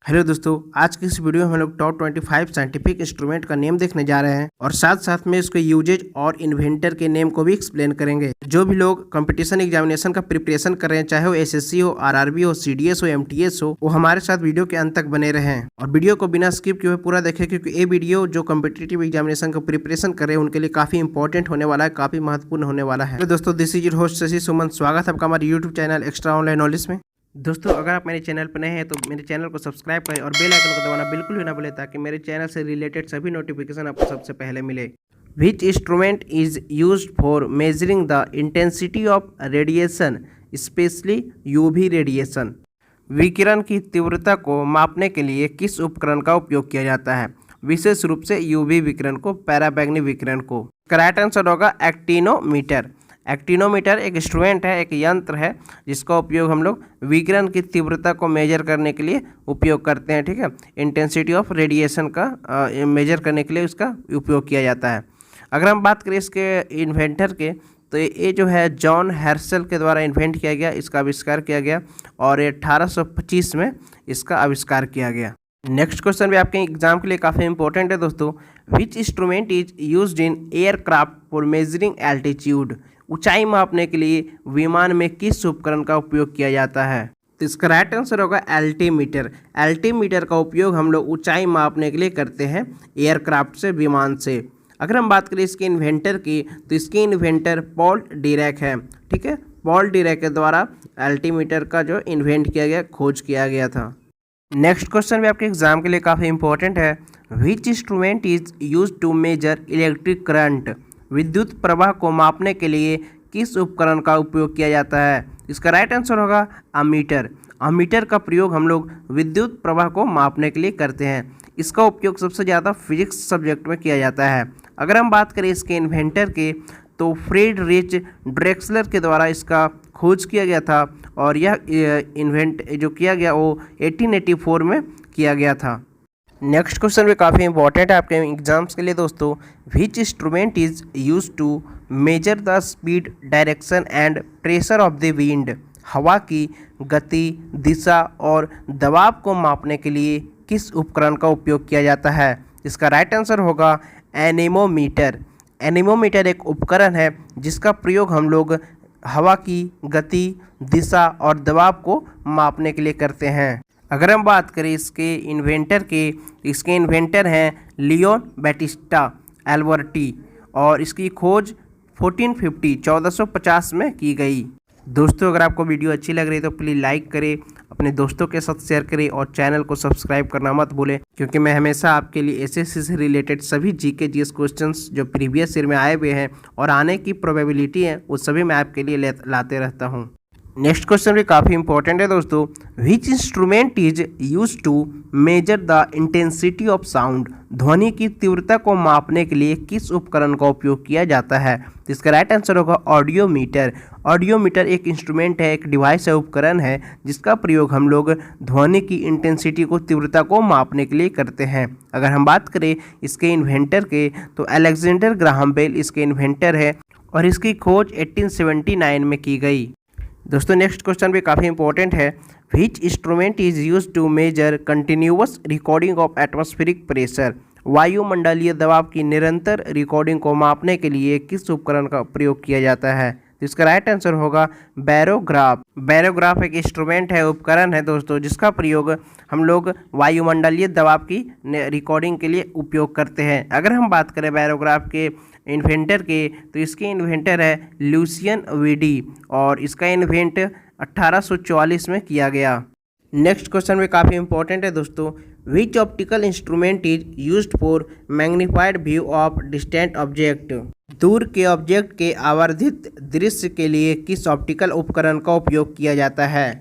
Hello दोस्तों, आज की इस वीडियो में हम लोग टॉप 25 साइंटिफिक इंस्ट्रूमेंट का नेम देखने जा रहे हैं और साथ साथ में इसके यूजेज और इन्वेंटर के नेम को भी एक्सप्लेन करेंगे। जो भी लोग कंपटीशन एग्जामिनेशन का प्रिपरेशन कर रहे हैं, चाहे वो एसएससी हो, आरआरबी हो, सीडीएस हो, एमटीएस हो, वो हमारे साथ वीडियो के अंत तक बने रहे और वीडियो को बिना स्किप किए पूरा देखें, क्योंकि ये वीडियो जो कम्पिटेटिव एग्जामिनेशन का प्रिपरेशन कर रहे हैं उनके लिए काफी इंपॉर्टेंट होने वाला है, काफी महत्वपूर्ण होने वाला है। दोस्तों, this is your host Shashi Suman. स्वागत है आपका हमारे YouTube channel extra online knowledge में। दोस्तों, अगर आप मेरे चैनल पर नए हैं तो मेरे चैनल को सब्सक्राइब करें और बेल आइकन को दबाना बिल्कुल भी ना भूलें, ताकि मेरे चैनल से रिलेटेड सभी नोटिफिकेशन आपको सबसे पहले मिले। विच instrument is used for measuring the intensity of radiation, specially UV radiation? विकिरण की तीव्रता को मापने के लिए किस उपकरण का उपयोग किया जाता है? विशेष रूप से यूवी विकिरण को, पराबैंगनी विकिरण को। करेक्ट आंसर होगा एक्टिनोमीटर। एक्टिनोमीटर एक इंस्ट्रूमेंट है, एक यंत्र है जिसका उपयोग हम लोग विकिरण की तीव्रता को मेजर करने के लिए उपयोग करते हैं। ठीक है, इंटेंसिटी ऑफ रेडिएशन का मेजर करने के लिए उसका उपयोग किया जाता है। अगर हम बात करें इसके इन्वेंटर के, तो ये जो है जॉन हर्शल के द्वारा इन्वेंट किया गया, इसका आविष्कार किया गया और ये 1825 में इसका आविष्कार किया गया। नेक्स्ट क्वेश्चन भी आपके एग्जाम के लिए काफ़ी इंपॉर्टेंट है दोस्तों। Which instrument is used in aircraft for measuring altitude? ऊंचाई मापने के लिए विमान में किस उपकरण का उपयोग किया जाता है? तो इसका राइट आंसर होगा एल्टीमीटर। एल्टीमीटर का उपयोग हम लोग ऊंचाई मापने के लिए करते हैं एयरक्राफ्ट से, विमान से। अगर हम बात करें इसके इन्वेंटर की, तो इसके इन्वेंटर पॉल डीरैक है। ठीक है, पॉल डीरैक के द्वारा एल्टीमीटर का जो इन्वेंट किया गया, खोज किया गया था। नेक्स्ट क्वेश्चन भी आपके एग्जाम के लिए काफ़ी इंपॉर्टेंट है। Which instrument is use to measure electric current? विद्युत प्रवाह को मापने के लिए किस उपकरण का उपयोग किया जाता है? इसका राइट आंसर होगा अमीटर। अमीटर का प्रयोग हम लोग विद्युत प्रवाह को मापने के लिए करते हैं। इसका उपयोग सबसे ज़्यादा फिजिक्स सब्जेक्ट में किया जाता है। अगर हम बात करें इसके इन्वेंटर के, तो फ्रेडरिच ड्रेक्सलर के द्वारा इसका खोज किया गया था और यह इन्वेंट जो किया गया वो 1884 में किया गया था। नेक्स्ट क्वेश्चन भी काफ़ी इंपॉर्टेंट है आपके एग्जाम्स के लिए दोस्तों। Which instrument is use to measure the speed, direction and pressure of the wind? हवा की गति, दिशा और दबाव को मापने के लिए किस उपकरण का उपयोग किया जाता है? इसका राइट आंसर होगा एनेमोमीटर। एनेमोमीटर एक उपकरण है जिसका प्रयोग हम लोग हवा की गति, दिशा और दबाव को मापने के लिए करते हैं। अगर हम बात करें इसके इन्वेंटर के, इसके इन्वेंटर हैं लियोन बैटिस्टा एल्बर्टी और इसकी खोज 1450 में की गई। दोस्तों, अगर आपको वीडियो अच्छी लग रही है तो प्लीज़ लाइक करें, अपने दोस्तों के साथ शेयर करें और चैनल को सब्सक्राइब करना मत भूलें, क्योंकि मैं हमेशा आपके लिए एसएससी से रिलेटेड सभी जीके जीएस क्वेश्चंस जो प्रीवियस ईयर में आए हुए हैं और आने की प्रोबेबिलिटी है, वो सभी मैं आपके लिए लाते रहता हूँ। नेक्स्ट क्वेश्चन भी काफ़ी इंपॉर्टेंट है दोस्तों। Which instrument is use to measure the intensity of sound? ध्वनि की तीव्रता को मापने के लिए किस उपकरण का उपयोग किया जाता है? तो इसका राइट आंसर होगा ऑडियोमीटर। ऑडियोमीटर एक इंस्ट्रूमेंट है, एक डिवाइस है, उपकरण है जिसका प्रयोग हम लोग ध्वनि की इंटेंसिटी को, तीव्रता को मापने के लिए करते हैं। अगर हम बात करें इसके इन्वेंटर के, तो अलेक्जेंडर ग्राहम बेल इसके इन्वेंटर है और इसकी खोज 1879 में की गई। दोस्तों, नेक्स्ट क्वेश्चन भी काफ़ी इंपॉर्टेंट है। Which instrument is use to measure continuous recording of atmospheric pressure? वायुमंडलीय दबाव की निरंतर रिकॉर्डिंग को मापने के लिए किस उपकरण का प्रयोग किया जाता है? तो इसका राइट आंसर होगा बैरोग्राफ। बैरोग्राफ एक इंस्ट्रूमेंट है, उपकरण है दोस्तों, जिसका प्रयोग हम लोग वायुमंडलीय दबाव की रिकॉर्डिंग के लिए उपयोग करते हैं। अगर हम बात करें बैरोग्राफ के इन्वेंटर के, तो इसके इन्वेंटर है लुसियन वीडी और इसका इन्वेंट 1844 में किया गया। नेक्स्ट क्वेश्चन में काफ़ी इंपॉर्टेंट है दोस्तों। Which optical instrument is used for magnified view of distant object? दूर के ऑब्जेक्ट के आवर्धित दृश्य के लिए किस ऑप्टिकल उपकरण का उपयोग किया जाता है?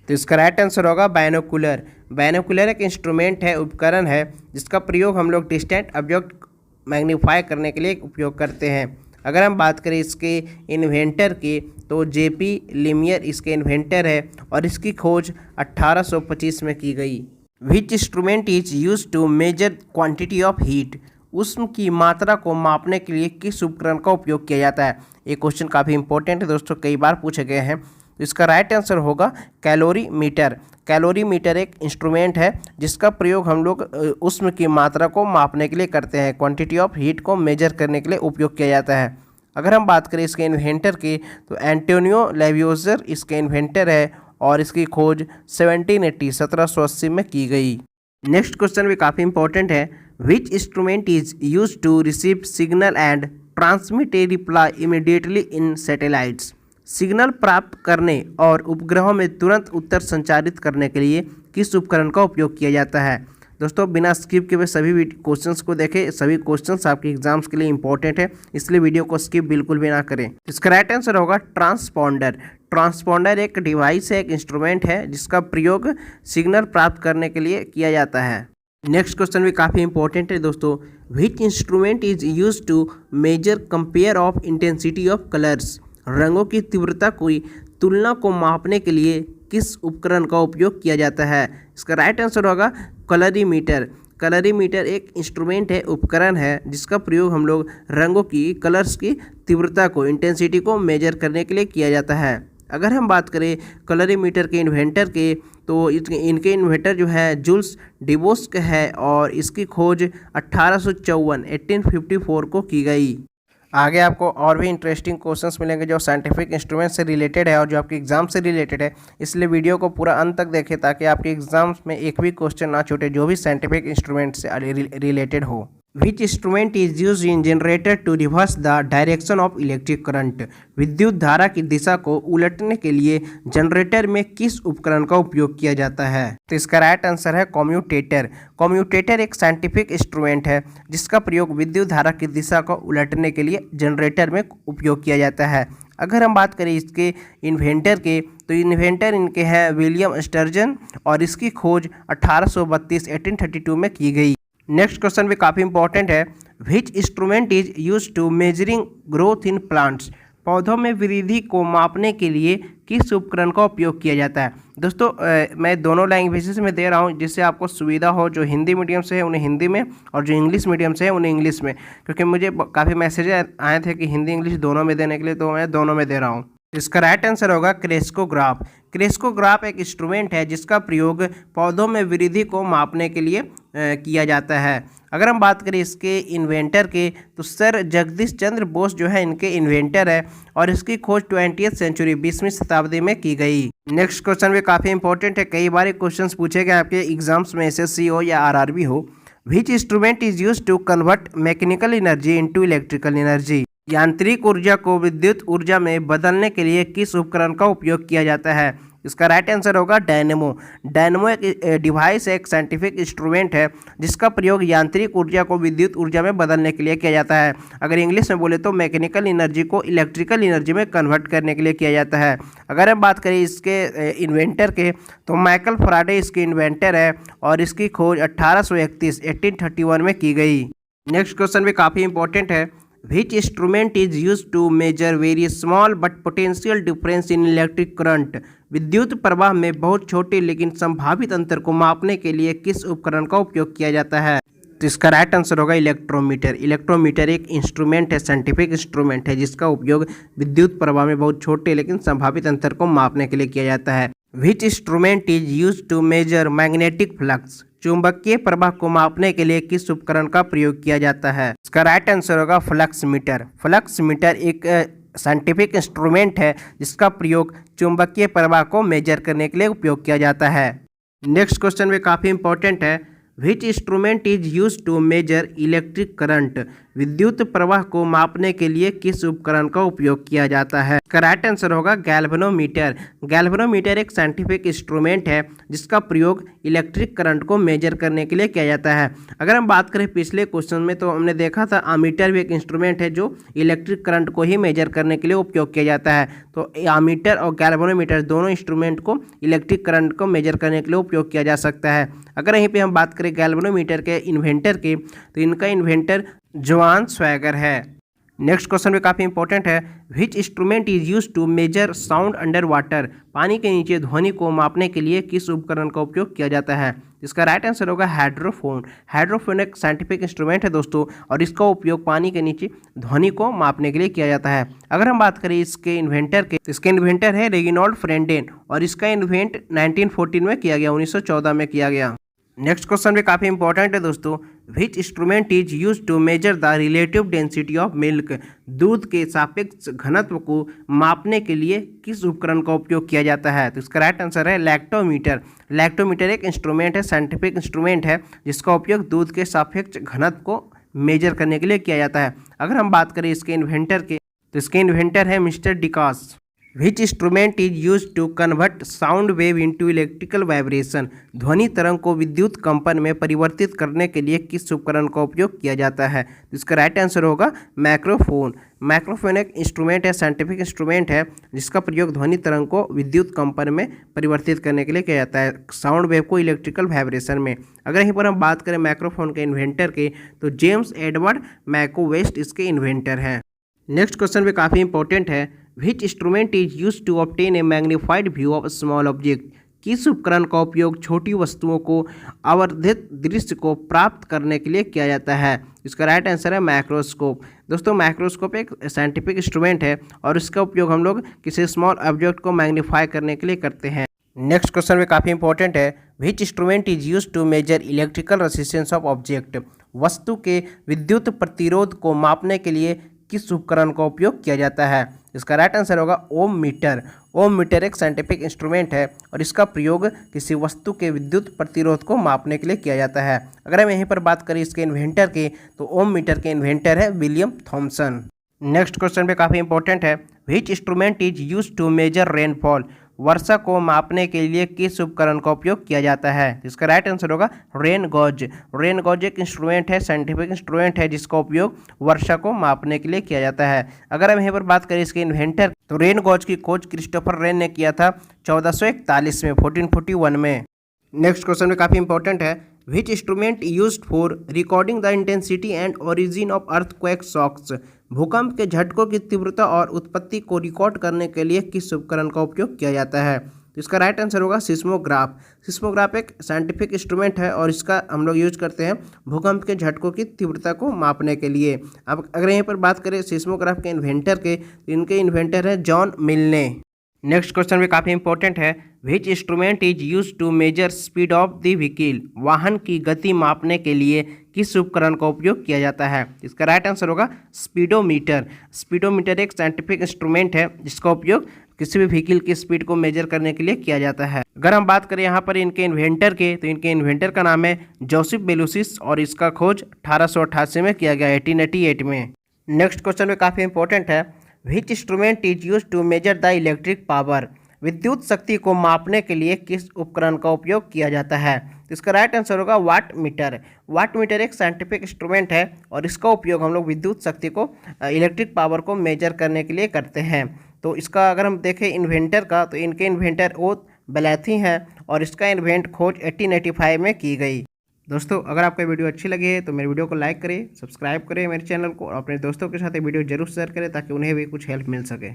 तो इसका राइट आंसर होगा बायनोकुलर। बायनोकुलर एक इंस्ट्रूमेंट है, उपकरण है जिसका प्रयोग हम लोग डिस्टेंट ऑब्जेक्ट मैग्नीफाई करने के लिए उपयोग करते हैं। अगर हम बात करें इसके इन्वेंटर की, तो जेपी लिमियर इसके इन्वेंटर है और इसकी खोज 1825 में की गई। Which instrument is use to measure quantity of heat? उष्ण की मात्रा को मापने के लिए किस उपकरण का उपयोग किया जाता है? ये क्वेश्चन काफ़ी इंपॉर्टेंट है दोस्तों, कई बार पूछे गए हैं। तो इसका राइट आंसर होगा कैलोरी मीटर। कैलोरी मीटर एक इंस्ट्रूमेंट है जिसका प्रयोग हम लोग उष्ण की मात्रा को मापने के लिए करते हैं, क्वांटिटी ऑफ हीट को मेजर करने के लिए उपयोग किया जाता है। अगर हम बात करें इसके इन्वेंटर की तो एंटोनियो लेवियोजर इसके इन्वेंटर है और इसकी खोज 1780 में की गई। नेक्स्ट क्वेश्चन भी काफ़ी इंपॉर्टेंट है। Which instrument is use to receive signal and transmit a reply immediately in satellites. Signal प्राप्त करने और उपग्रहों में तुरंत उत्तर संचारित करने के लिए किस उपकरण का उपयोग किया जाता है। दोस्तों बिना स्किप किए सभी क्वेश्चंस को देखें, सभी क्वेश्चंस आपके एग्जाम्स के लिए इंपॉर्टेंट है, इसलिए वीडियो को स्किप बिल्कुल भी ना करें। इसका राइट आंसर होगा ट्रांसपॉन्डर। ट्रांसपॉन्डर एक डिवाइस है, एक इंस्ट्रूमेंट है जिसका प्रयोग सिग्नल प्राप्त करने के लिए किया जाता है। नेक्स्ट क्वेश्चन भी काफ़ी इंपॉर्टेंट है दोस्तों। Which instrument is use to measure compare of intensity of colours. रंगों की तीव्रता की तुलना को मापने के लिए किस उपकरण का उपयोग किया जाता है। इसका राइट आंसर होगा कलरीमीटर। कलरीमीटर एक इंस्ट्रूमेंट है, उपकरण है जिसका प्रयोग हम लोग रंगों की कलर्स की तीव्रता को, इंटेंसिटी को मेजर करने के लिए किया जाता है। अगर हम बात करें कलरीमीटर के इन्वेंटर के तो इनके इन्वेंटर जो है जुल्स डिबोस्क है और इसकी खोज 1854 को की गई। आगे आपको और भी इंटरेस्टिंग क्वेश्चंस मिलेंगे जो साइंटिफिक इंस्ट्रूमेंट से रिलेटेड है और जो आपके एग्जाम से रिलेटेड है, इसलिए वीडियो को पूरा अंत तक देखें ताकि आपके एग्जाम्स में एक भी क्वेश्चन ना छूटे जो भी साइंटिफिक इंस्ट्रूमेंट से रिलेटेड हो। Which instrument is use in generator to reverse the direction of electric current. विद्युत धारा की दिशा को उलटने के लिए जनरेटर में किस उपकरण का उपयोग किया जाता है। तो इसका राइट आंसर है कम्यूटेटर। कम्यूटेटर एक साइंटिफिक इंस्ट्रूमेंट है जिसका प्रयोग विद्युत धारा की दिशा को उलटने के लिए जनरेटर में उपयोग किया जाता है। अगर हम बात करें इसके इन्वेंटर के तो इन्वेंटर इनके हैं विलियम स्टर्जन और इसकी खोज 1832 में की गई। नेक्स्ट क्वेश्चन भी काफ़ी इंपॉर्टेंट है। Which instrument is use to measuring growth in plants. पौधों में वृद्धि को मापने के लिए किस उपकरण का उपयोग किया जाता है। दोस्तों मैं दोनों लैंग्वेजेस में दे रहा हूँ जिससे आपको सुविधा हो। जो हिंदी मीडियम से है उन्हें हिंदी में और जो इंग्लिश मीडियम से है उन्हें इंग्लिश में, क्योंकि मुझे काफ़ी मैसेज आए थे कि हिंदी इंग्लिश दोनों में देने के लिए, तो मैं दोनों में दे रहा हूँ। इसका राइट आंसर होगा क्रेस्कोग्राफ। क्रेस्कोग्राफ एक इंस्ट्रूमेंट है जिसका प्रयोग पौधों में वृद्धि को मापने के लिए किया जाता है। अगर हम बात करें इसके इन्वेंटर के तो सर जगदीश चंद्र बोस जो है इनके इन्वेंटर है और इसकी खोज 20वीं सेंचुरी 20वीं शताब्दी में की गई। नेक्स्ट क्वेश्चन भी काफ़ी इंपॉर्टेंट है, कई बार क्वेश्चन पूछे गए आपके एग्जाम्स में, SSC हो या RRB हो। Which instrument is use to convert mechanical energy into electrical energy. यांत्रिक ऊर्जा को विद्युत ऊर्जा में बदलने के लिए किस उपकरण का उपयोग किया जाता है। इसका राइट आंसर होगा डायनेमो। डायनेमो एक डिवाइस है, एक साइंटिफिक इंस्ट्रूमेंट है जिसका प्रयोग यांत्रिक ऊर्जा को विद्युत ऊर्जा में बदलने के लिए किया जाता है। अगर इंग्लिश में बोले तो मैकेनिकल एनर्जी को इलेक्ट्रिकल एनर्जी में कन्वर्ट करने के लिए किया जाता है। अगर हम बात करें इसके इन्वेंटर के तो माइकल फैराडे इसके इन्वेंटर है और इसकी खोज 1831 में की गई। नेक्स्ट क्वेश्चन भी काफ़ी इंपॉर्टेंट है। Which instrument is used to measure very small but potential difference in electric current? विद्युत प्रवाह में बहुत छोटे लेकिन संभावित अंतर को मापने के लिए किस उपकरण का उपयोग किया जाता है। तो इसका राइट आंसर होगा इलेक्ट्रोमीटर। इलेक्ट्रोमीटर एक इंस्ट्रूमेंट है, साइंटिफिक इंस्ट्रूमेंट है जिसका उपयोग विद्युत प्रवाह में बहुत छोटे लेकिन संभावित अंतर को मापने के लिए किया जाता है। Which instrument is used to measure magnetic flux? चुंबकीय प्रवाह को मापने के लिए किस उपकरण का प्रयोग किया जाता है। इसका राइट आंसर होगा फ्लक्स मीटर। फ्लक्स मीटर एक साइंटिफिक इंस्ट्रूमेंट है जिसका प्रयोग चुंबकीय प्रवाह को मेजर करने के लिए उपयोग किया जाता है। नेक्स्ट क्वेश्चन भी काफ़ी इंपॉर्टेंट है। Which instrument is use to measure electric current. विद्युत प्रवाह को मापने के लिए किस उपकरण का उपयोग किया जाता है। करेक्ट आंसर होगा गैल्वेनोमीटर। गैल्वेनोमीटर एक साइंटिफिक इंस्ट्रूमेंट है जिसका प्रयोग इलेक्ट्रिक करंट को मेजर करने के लिए किया जाता है। अगर हम बात करें पिछले क्वेश्चन में तो हमने देखा था आमीटर भी एक इंस्ट्रूमेंट है जो इलेक्ट्रिक करंट को ही मेजर करने के लिए उपयोग किया जाता है। तो आमीटर और गैल्वेनोमीटर दोनों इंस्ट्रूमेंट को इलेक्ट्रिक करंट को मेजर करने के लिए उपयोग किया जा सकता है। अगर यहीं पे हम बात करें गैल्वेनोमीटर के इन्वेंटर की तो इनका इन्वेंटर जोहान स्वैगर है। नेक्स्ट क्वेश्चन भी काफ़ी इंपॉर्टेंट है। Which instrument is use to measure sound under water. पानी के नीचे ध्वनि को मापने के लिए किस उपकरण का उपयोग किया जाता है। इसका राइट आंसर होगा हाइड्रोफोन। हाइड्रोफोन एक साइंटिफिक इंस्ट्रूमेंट है दोस्तों, और इसका उपयोग पानी के नीचे ध्वनि को मापने के लिए किया जाता है। अगर हम बात करें इसके इन्वेंटर के, तो इसके इन्वेंटर है रेगिनॉल्ड फ्रेंडेन, और इसका इन्वेंट 1914 में किया गया, 1914 में किया गया। नेक्स्ट क्वेश्चन भी काफ़ी इंपॉर्टेंट है दोस्तों। Which instrument is use to measure the relative density of milk. दूध के सापेक्ष घनत्व को मापने के लिए किस उपकरण का उपयोग किया जाता है? तो इसका राइट आंसर है लैक्टोमीटर। लैक्टोमीटर एक इंस्ट्रूमेंट है, साइंटिफिक इंस्ट्रूमेंट है, जिसका उपयोग दूध के सापेक्ष घनत्व को मेजर करने के लिए किया जाता है। अगर हम बात करें इसके इन्वेंटर के, तो इसके इन्वेंटर है mister Dikas. Which instrument is use to convert sound wave into electrical vibration. ध्वनि तरंग को विद्युत कंपन में परिवर्तित करने के लिए किस उपकरण का उपयोग किया जाता है? तो इसका राइट आंसर होगा माइक्रोफोन। माइक्रोफोन एक इंस्ट्रूमेंट है, साइंटिफिक इंस्ट्रूमेंट है, जिसका प्रयोग ध्वनि तरंग को विद्युत कंपन में परिवर्तित करने के लिए किया जाता है, साउंड वेव को इलेक्ट्रिकल वाइब्रेशन में। अगर यहीं पर हम बात करें माइक्रोफोन के इन्वेंटर के, तो जेम्स एडवर्ड मैकोवेस्ट इसके इन्वेंटर हैं। नेक्स्ट क्वेश्चन भी काफ़ी इंपॉर्टेंट है। Which instrument is use to obtain a magnified view of small object. किस उपकरण का उपयोग छोटी वस्तुओं को आवर्धित दृश्य को प्राप्त करने के लिए किया जाता है? इसका राइट आंसर है माइक्रोस्कोप। दोस्तों माइक्रोस्कोप एक साइंटिफिक इंस्ट्रूमेंट है, और इसका उपयोग हम लोग किसी स्मॉल ऑब्जेक्ट को मैग्नीफाई करने के लिए करते हैं। नेक्स्ट क्वेश्चन भी काफ़ी इंपॉर्टेंट है। Which instrument is use to measure electrical resistance of object. वस्तु के विद्युत प्रतिरोध को मापने के लिए किस उपकरण का उपयोग किया जाता है? इसका राइट आंसर होगा ओम मीटर। ओम मीटर एक साइंटिफिक इंस्ट्रूमेंट है, और इसका प्रयोग किसी वस्तु के विद्युत प्रतिरोध को मापने के लिए किया जाता है। अगर हम यहीं पर बात करें इसके इन्वेंटर की, तो ओम मीटर के इन्वेंटर है विलियम थॉमसन। नेक्स्ट क्वेश्चन भी काफ़ी इंपॉर्टेंट है। Which instrument is use to measure rainfall. वर्षा को मापने के लिए किस उपकरण का उपयोग किया जाता है? इसका राइट आंसर होगा रेन गॉज। रेन गॉज एक इंस्ट्रूमेंट है, साइंटिफिक इंस्ट्रूमेंट है, जिसका उपयोग वर्षा को मापने के लिए किया जाता है। अगर हम यहाँ पर बात करें इसके इन्वेंटर, तो रेन गॉज की खोज क्रिस्टोफर रेन ने किया था 1441 में, 1441 में। नेक्स्ट क्वेश्चन में काफ़ी इंपॉर्टेंट है। Which instrument used for recording the intensity and origin of earthquake shocks. भूकंप के झटकों की तीव्रता और उत्पत्ति को रिकॉर्ड करने के लिए किस उपकरण का उपयोग किया जाता है? तो इसका राइट आंसर होगा सिस्मोग्राफ। सिस्मोग्राफ एक साइंटिफिक इंस्ट्रूमेंट है, और इसका हम लोग यूज करते हैं भूकंप के झटकों की तीव्रता को मापने के लिए। अब अगर यहाँ पर बात करें सिस्मोग्राफ के इन्वेंटर के, तो इनके इन्वेंटर है जॉन मिलने। नेक्स्ट क्वेश्चन भी काफ़ी इंपॉर्टेंट है। Which instrument is use to measure speed of the vehicle. वाहन की गति मापने के लिए किस उपकरण का उपयोग किया जाता है? इसका राइट आंसर होगा स्पीडोमीटर। स्पीडोमीटर एक साइंटिफिक इंस्ट्रूमेंट है, जिसका उपयोग किसी भी व्हीकल की स्पीड को मेजर करने के लिए किया जाता है। अगर हम बात करें यहाँ पर इनके इन्वेंटर के, तो इनके इन्वेंटर का नाम है जोसेफ बेलूसिस, और इसका खोज 1888 में किया गया, 1888 में। नेक्स्ट क्वेश्चन में काफ़ी इंपॉर्टेंट है। Which instrument is use to measure the electric power. विद्युत शक्ति को मापने के लिए किस उपकरण का उपयोग किया जाता है? तो इसका राइट आंसर होगा वाट मीटर। वाट मीटर एक साइंटिफिक इंस्ट्रूमेंट है, और इसका उपयोग हम लोग विद्युत शक्ति को, इलेक्ट्रिक पावर को मेजर करने के लिए करते हैं। तो इसका अगर हम देखें इन्वेंटर का, तो इनके इन्वेंटर ओ बेलैथी हैं, और इसका इन्वेंट खोज 1885 में की गई। दोस्तों अगर आपको वीडियो अच्छी लगी है तो मेरे वीडियो को लाइक करें, सब्सक्राइब करें मेरे चैनल को, और अपने दोस्तों के साथ ये वीडियो जरूर शेयर करें, ताकि उन्हें भी कुछ हेल्प मिल सके।